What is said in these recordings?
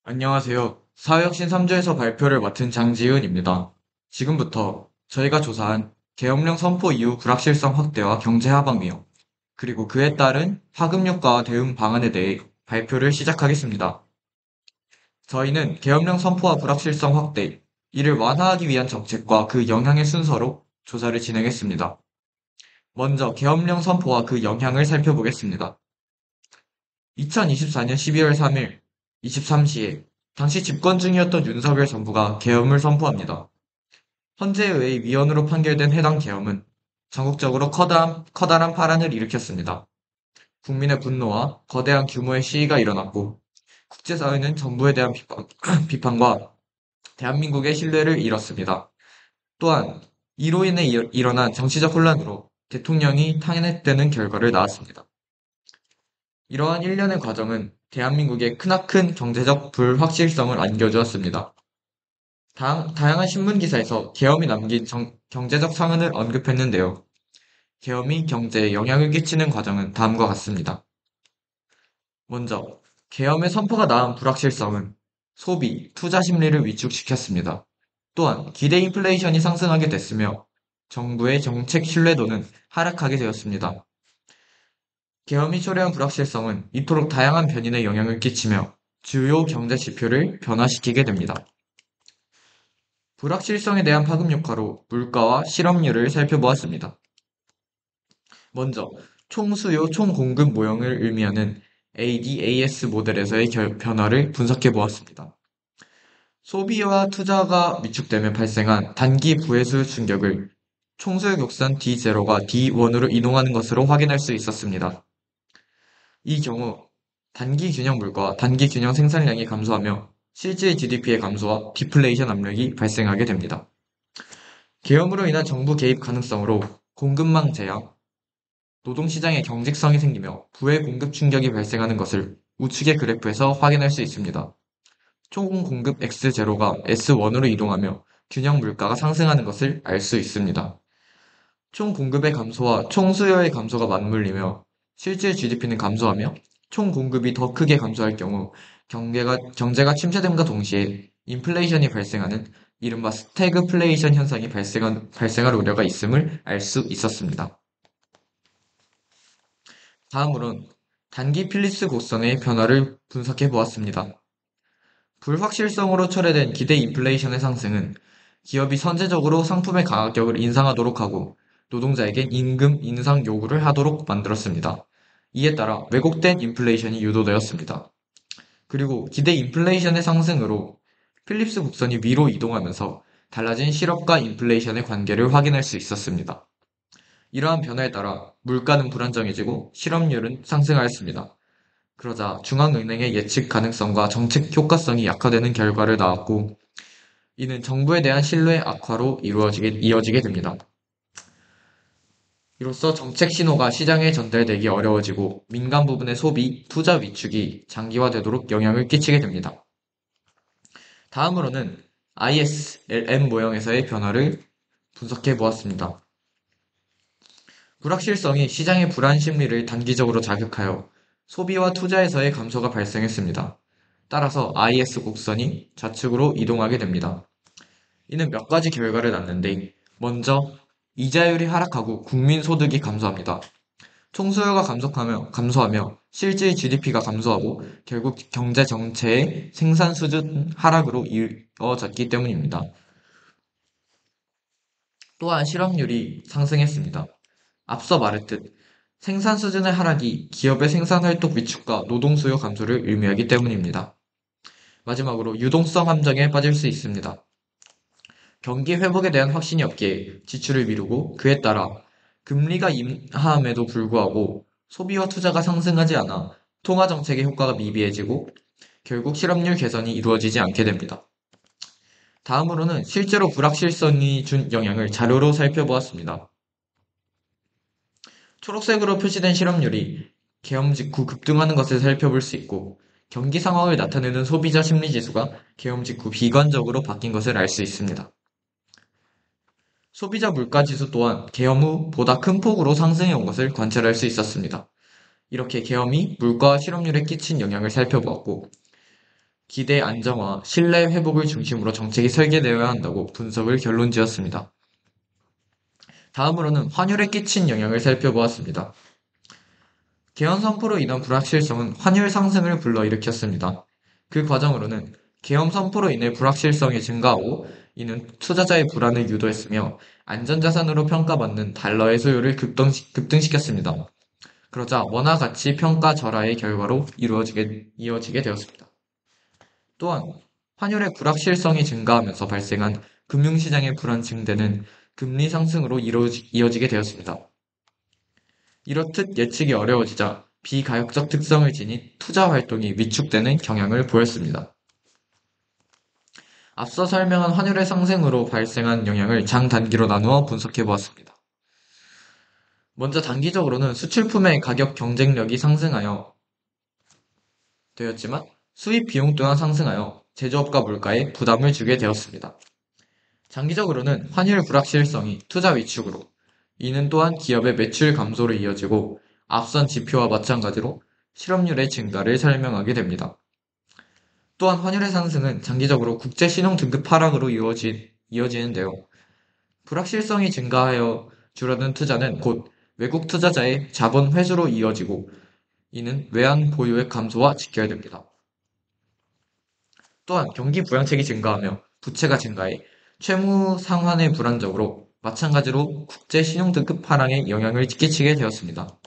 안녕하세요. 사회혁신 3조에서 발표를 맡은 장지은입니다. 지금부터 저희가 조사한 계엄령 선포 이후 불확실성 확대와 경제 하방위험, 그리고 그에 따른 파급력과 대응 방안에 대해 발표를 시작하겠습니다. 저희는 계엄령 선포와 불확실성 확대, 이를 완화하기 위한 정책과 그 영향의 순서로 조사를 진행했습니다. 먼저 계엄령 선포와 그 영향을 살펴보겠습니다. 2024년 12월 3일 23시에 당시 집권 중이었던 윤석열 정부가 계엄을 선포합니다. 헌재에 의해 위헌으로 판결된 해당 계엄은 전국적으로 커다란 파란을 일으켰습니다. 국민의 분노와 거대한 규모의 시위가 일어났고 국제사회는 정부에 대한 비판과 대한민국의 신뢰를 잃었습니다. 또한 이로 인해 일어난 정치적 혼란으로 대통령이 탄핵되는 결과를 낳았습니다. 이러한 일련의 과정은 대한민국에 크나큰 경제적 불확실성을 안겨주었습니다. 다양한 신문 기사에서 계엄이 남긴 경제적 상흔을 언급했는데요. 계엄이 경제에 영향을 끼치는 과정은 다음과 같습니다. 먼저, 계엄의 선포가 낳은 불확실성은 소비, 투자 심리를 위축시켰습니다. 또한 기대 인플레이션이 상승하게 됐으며 정부의 정책 신뢰도는 하락하게 되었습니다. 계엄이 초래한 불확실성은 이토록 다양한 변인에 영향을 끼치며 주요 경제 지표를 변화시키게 됩니다. 불확실성에 대한 파급 효과로 물가와 실업률을 살펴보았습니다. 먼저 총수요 총공급 모형을 의미하는 ADAS 모델에서의 변화를 분석해 보았습니다. 소비와 투자가 위축되면 발생한 단기 부회수 충격을 총수요 곡선 D0가 D1으로 이동하는 것으로 확인할 수 있었습니다. 이 경우 단기 균형 물가와 단기 균형 생산량이 감소하며 실질 GDP의 감소와 디플레이션 압력이 발생하게 됩니다. 계엄으로 인한 정부 개입 가능성으로 공급망 제약, 노동시장의 경직성이 생기며 부의 공급 충격이 발생하는 것을 우측의 그래프에서 확인할 수 있습니다. 총 공급 X0가 S1으로 이동하며 균형 물가가 상승하는 것을 알 수 있습니다. 총 공급의 감소와 총 수요의 감소가 맞물리며 실질 GDP는 감소하며 총 공급이 더 크게 감소할 경우 경제가 침체됨과 동시에 인플레이션이 발생하는 이른바 스태그플레이션 현상이 발생할 우려가 있음을 알 수 있었습니다. 다음으론 단기 필립스 곡선의 변화를 분석해 보았습니다. 불확실성으로 초래된 기대 인플레이션의 상승은 기업이 선제적으로 상품의 가격을 인상하도록 하고 노동자에게 임금 인상 요구를 하도록 만들었습니다. 이에 따라 왜곡된 인플레이션이 유도되었습니다. 그리고 기대 인플레이션의 상승으로 필립스 곡선이 위로 이동하면서 달라진 실업과 인플레이션의 관계를 확인할 수 있었습니다. 이러한 변화에 따라 물가는 불안정해지고 실업률은 상승하였습니다. 그러자 중앙은행의 예측 가능성과 정책 효과성이 약화되는 결과를 낳았고, 이는 정부에 대한 신뢰 악화로 이어지게 됩니다. 이로써 정책 신호가 시장에 전달되기 어려워지고 민간 부분의 소비, 투자 위축이 장기화되도록 영향을 끼치게 됩니다. 다음으로는 ISLM 모형에서의 변화를 분석해 보았습니다. 불확실성이 시장의 불안 심리를 단기적으로 자극하여 소비와 투자에서의 감소가 발생했습니다. 따라서 IS 곡선이 좌측으로 이동하게 됩니다. 이는 몇 가지 결과를 낳는데, 먼저 이자율이 하락하고 국민 소득이 감소합니다. 총수요가 감소하며 실질 GDP가 감소하고 결국 경제 정체의 생산 수준 하락으로 이어졌기 때문입니다. 또한 실업률이 상승했습니다. 앞서 말했듯 생산 수준의 하락이 기업의 생산 활동 위축과 노동 수요 감소를 의미하기 때문입니다. 마지막으로 유동성 함정에 빠질 수 있습니다. 경기 회복에 대한 확신이 없기에 지출을 미루고 그에 따라 금리가 인하함에도 불구하고 소비와 투자가 상승하지 않아 통화 정책의 효과가 미비해지고 결국 실업률 개선이 이루어지지 않게 됩니다. 다음으로는 실제로 불확실성이 준 영향을 자료로 살펴보았습니다. 초록색으로 표시된 실업률이 계엄 직후 급등하는 것을 살펴볼 수 있고 경기 상황을 나타내는 소비자 심리지수가 계엄 직후 비관적으로 바뀐 것을 알 수 있습니다. 소비자 물가지수 또한 계엄 후 보다 큰 폭으로 상승해 온 것을 관찰할 수 있었습니다. 이렇게 계엄이 물가와 실업률에 끼친 영향을 살펴보았고 기대 안정화, 신뢰 회복을 중심으로 정책이 설계되어야 한다고 분석을 결론지었습니다. 다음으로는 환율에 끼친 영향을 살펴보았습니다. 개헌 선포로 인한 불확실성은 환율 상승을 불러일으켰습니다. 그 과정으로는 개헌 선포로 인해 불확실성이 증가하고 이는 투자자의 불안을 유도했으며 안전자산으로 평가받는 달러의 수요를 급등시켰습니다. 그러자 원화 가치 평가 절하의 결과로 이어지게 되었습니다. 또한 환율의 불확실성이 증가하면서 발생한 금융시장의 불안 증대는 금리 상승으로 이어지게 되었습니다. 이렇듯 예측이 어려워지자 비가역적 특성을 지닌 투자 활동이 위축되는 경향을 보였습니다. 앞서 설명한 환율의 상승으로 발생한 영향을 장단기로 나누어 분석해 보았습니다. 먼저 단기적으로는 수출품의 가격 경쟁력이 상승하여 되었지만 수입 비용 또한 상승하여 제조업과 물가에 부담을 주게 되었습니다. 장기적으로는 환율 불확실성이 투자 위축으로, 이는 또한 기업의 매출 감소로 이어지고 앞선 지표와 마찬가지로 실업률의 증가를 설명하게 됩니다. 또한 환율의 상승은 장기적으로 국제 신용 등급 하락으로 이어지는데요. 불확실성이 증가하여 줄어든 투자는 곧 외국 투자자의 자본 회수로 이어지고 이는 외환 보유액 감소와 직결됩니다. 또한 경기 부양책이 증가하며 부채가 증가해 채무 상환의 불안정으로 마찬가지로 국제 신용등급 하락에 영향을 끼치게 되었습니다.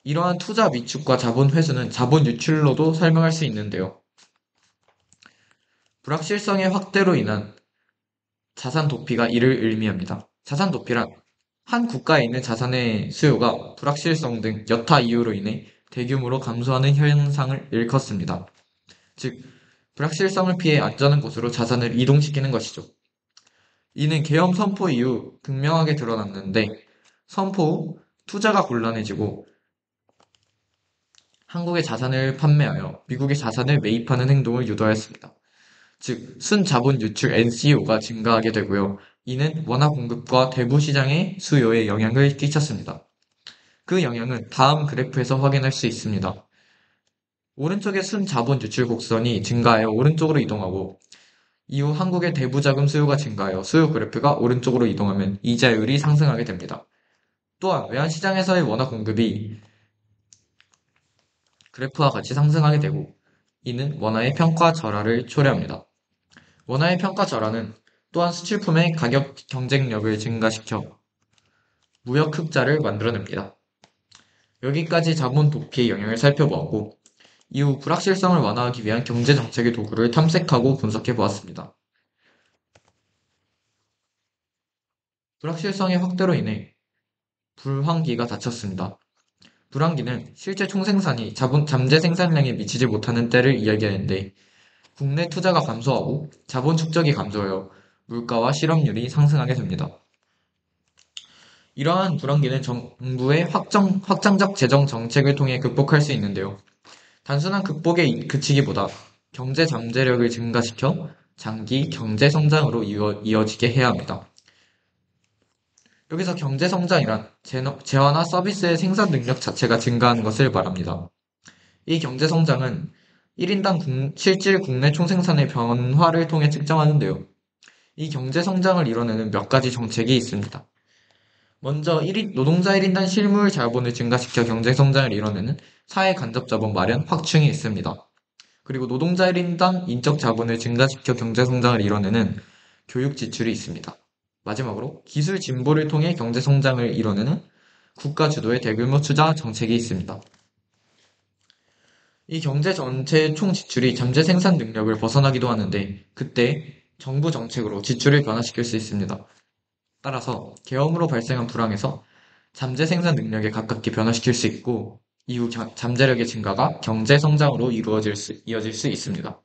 이러한 투자 위축과 자본 회수는 자본 유출로도 설명할 수 있는데요. 불확실성의 확대로 인한 자산 도피가 이를 의미합니다. 자산 도피란 한 국가에 있는 자산의 수요가 불확실성 등 여타 이유로 인해 대규모로 감소하는 현상을 일컫습니다. 즉, 불확실성을 피해 안전한 곳으로 자산을 이동시키는 것이죠. 이는 계엄 선포 이후 극명하게 드러났는데 선포 후 투자가 곤란해지고 한국의 자산을 판매하여 미국의 자산을 매입하는 행동을 유도하였습니다. 즉, 순자본 유출 NCO가 증가하게 되고요. 이는 원화 공급과 대부 시장의 수요에 영향을 끼쳤습니다. 그 영향은 다음 그래프에서 확인할 수 있습니다. 오른쪽의 순자본 유출 곡선이 증가하여 오른쪽으로 이동하고 이후 한국의 대부 자금 수요가 증가하여 수요 그래프가 오른쪽으로 이동하면 이자율이 상승하게 됩니다. 또한 외환시장에서의 원화 공급이 그래프와 같이 상승하게 되고 이는 원화의 평가 절하를 초래합니다. 원화의 평가 절하는 또한 수출품의 가격 경쟁력을 증가시켜 무역 흑자를 만들어냅니다. 여기까지 자본 도피의 영향을 살펴보았고 이후 불확실성을 완화하기 위한 경제 정책의 도구를 탐색하고 분석해 보았습니다. 불확실성의 확대로 인해 불황기가 닥쳤습니다. 불황기는 실제 총생산이 잠재 생산량에 미치지 못하는 때를 이야기하는데 국내 투자가 감소하고 자본 축적이 감소하여 물가와 실업률이 상승하게 됩니다. 이러한 불황기는 정부의 확장적 재정 정책을 통해 극복할 수 있는데요. 단순한 극복에 그치기보다 경제 잠재력을 증가시켜 장기 경제 성장으로 이어지게 해야 합니다. 여기서 경제 성장이란 재화나 서비스의 생산 능력 자체가 증가하는 것을 말합니다. 이 경제 성장은 1인당 실질 국내 총생산의 변화를 통해 측정하는데요. 이 경제 성장을 이뤄내는 몇 가지 정책이 있습니다. 먼저 노동자 1인당 실물 자본을 증가시켜 경제 성장을 이뤄내는 사회 간접 자본 마련 확충이 있습니다. 그리고 노동자 1인당 인적 자본을 증가시켜 경제 성장을 이뤄내는 교육 지출이 있습니다. 마지막으로 기술 진보를 통해 경제 성장을 이뤄내는 국가 주도의 대규모 투자 정책이 있습니다. 이 경제 전체의 총 지출이 잠재 생산 능력을 벗어나기도 하는데 그때 정부 정책으로 지출을 변화시킬 수 있습니다. 따라서 계엄으로 발생한 불황에서 잠재 생산 능력에 가깝게 변화시킬 수 있고 이후 잠재력의 증가가 경제 성장으로 이어질 수 있습니다.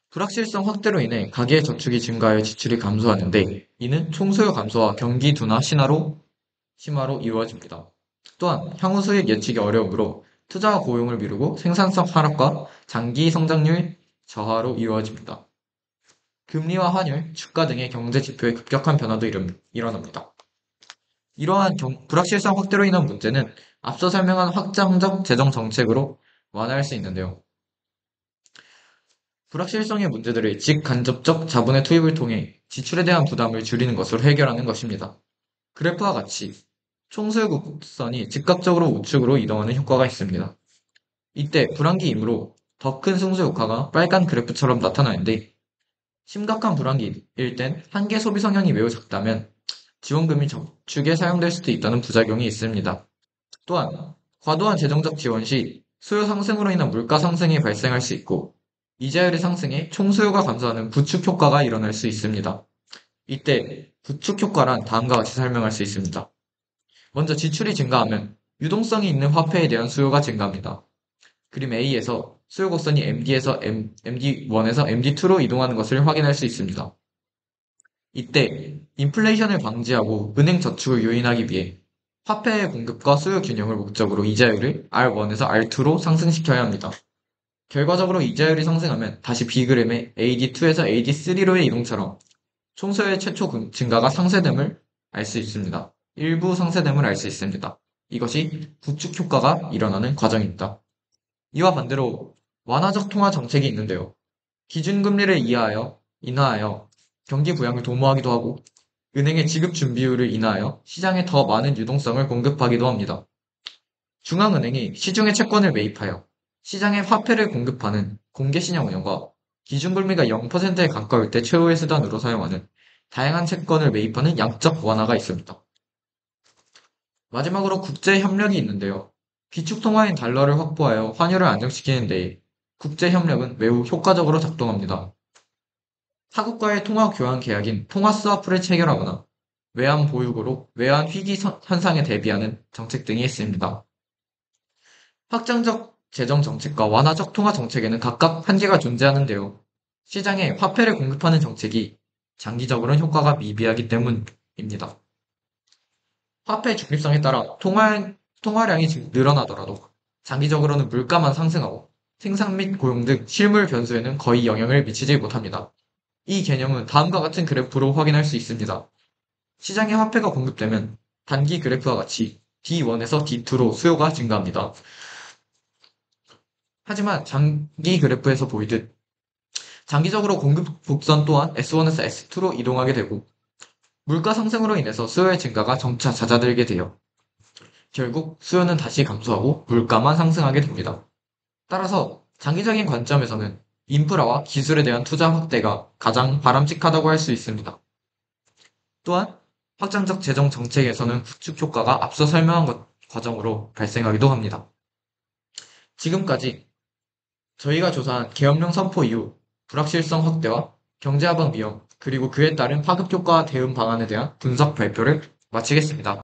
불확실성 확대로 인해 가계의 저축이 증가하여 지출이 감소하는데 이는 총수요 감소와 경기 둔화 심화로 이루어집니다. 또한 향후 수익 예측이 어려우므로 투자와 고용을 미루고 생산성 하락과 장기 성장률 저하로 이루어집니다. 금리와 환율, 주가 등의 경제 지표의 급격한 변화도 일어납니다. 이러한 불확실성 확대로 인한 문제는 앞서 설명한 확장적 재정 정책으로 완화할 수 있는데요. 불확실성의 문제들을 직간접적 자본의 투입을 통해 지출에 대한 부담을 줄이는 것으로 해결하는 것입니다. 그래프와 같이 총수요 곡선이 즉각적으로 우측으로 이동하는 효과가 있습니다. 이때 불황기이므로 더 큰 승수 효과가 빨간 그래프처럼 나타나는데 심각한 불황기일 땐 한계 소비 성향이 매우 작다면 지원금이 저축에 사용될 수도 있다는 부작용이 있습니다. 또한 과도한 재정적 지원 시 수요 상승으로 인한 물가 상승이 발생할 수 있고 이자율이 상승해 총수요가 감소하는 부축 효과가 일어날 수 있습니다. 이때 부축 효과란 다음과 같이 설명할 수 있습니다. 먼저 지출이 증가하면 유동성이 있는 화폐에 대한 수요가 증가합니다. 그림 A에서 수요 곡선이 MD에서 MD1에서 MD2로 이동하는 것을 확인할 수 있습니다. 이때 인플레이션을 방지하고 은행 저축을 요인하기 위해 화폐의 공급과 수요 균형을 목적으로 이자율을 R1에서 R2로 상승시켜야 합니다. 결과적으로 이자율이 상승하면 다시 B그램의 AD2에서 AD3로의 이동처럼 총수요의 최초 증가가 상쇄됨을 알 수 있습니다. 일부 상쇄됨을 알 수 있습니다. 이것이 부축 효과가 일어나는 과정입니다. 이와 반대로 완화적 통화 정책이 있는데요. 기준금리를 인하하여 경기 부양을 도모하기도 하고 은행의 지급 준비율을 인하하여 시장에 더 많은 유동성을 공급하기도 합니다. 중앙은행이 시중에 채권을 매입하여 시장에 화폐를 공급하는 공개신용 운영과 기준금리가 0%에 가까울 때 최후의 수단으로 사용하는 다양한 채권을 매입하는 양적 완화가 있습니다. 마지막으로 국제 협력이 있는데요. 기축 통화인 달러를 확보하여 환율을 안정시키는 데 국제 협력은 매우 효과적으로 작동합니다. 타국과의 통화 교환 계약인 통화 스와프를 체결하거나 외환 보유고로 외환 위기 현상에 대비하는 정책 등이 있습니다. 확장적 재정 정책과 완화적 통화 정책에는 각각 한계가 존재하는데요. 시장에 화폐를 공급하는 정책이 장기적으로는 효과가 미비하기 때문입니다. 화폐 중립성에 따라 통화량이 늘어나더라도 장기적으로는 물가만 상승하고 생산 및 고용 등 실물 변수에는 거의 영향을 미치지 못합니다. 이 개념은 다음과 같은 그래프로 확인할 수 있습니다. 시장에 화폐가 공급되면 단기 그래프와 같이 D1에서 D2로 수요가 증가합니다. 하지만 장기 그래프에서 보이듯 장기적으로 공급 곡선 또한 S1에서 S2로 이동하게 되고 물가 상승으로 인해서 수요의 증가가 점차 잦아들게 돼요. 결국 수요는 다시 감소하고 물가만 상승하게 됩니다. 따라서 장기적인 관점에서는 인프라와 기술에 대한 투자 확대가 가장 바람직하다고 할 수 있습니다. 또한 확장적 재정 정책에서는 구축 효과가 앞서 설명한 과정으로 발생하기도 합니다. 지금까지 저희가 조사한 계엄령 선포 이후 불확실성 확대와 경제하방 위험, 그리고 그에 따른 파급 효과 대응 방안에 대한 분석 발표를 마치겠습니다.